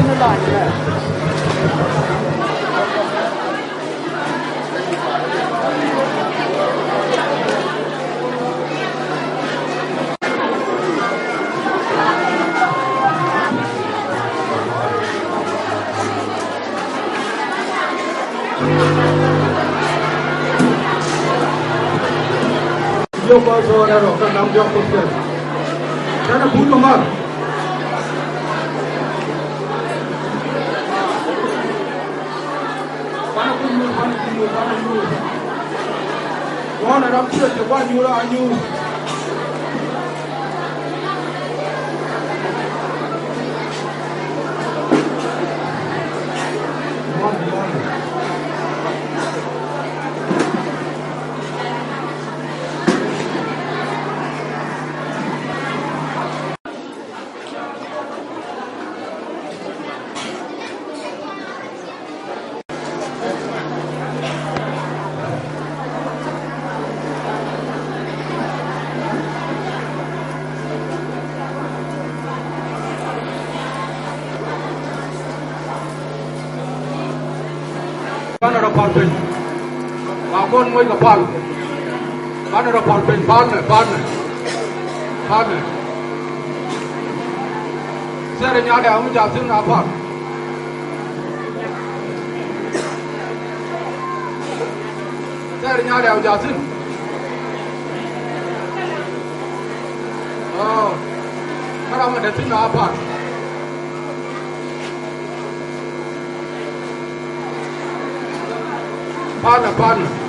Yo paso ahora lo que andamos ya por ser. Ya no puto más. Para kumu. Wana ramchia te kwa nyura anyu. Bana rapal pen, bakon moi kapal. Bana rapal pen, ban. Saya nyada amu jasin apa? Saya nyada amu jasin. Oh, kalau ada jasin apa? Pan.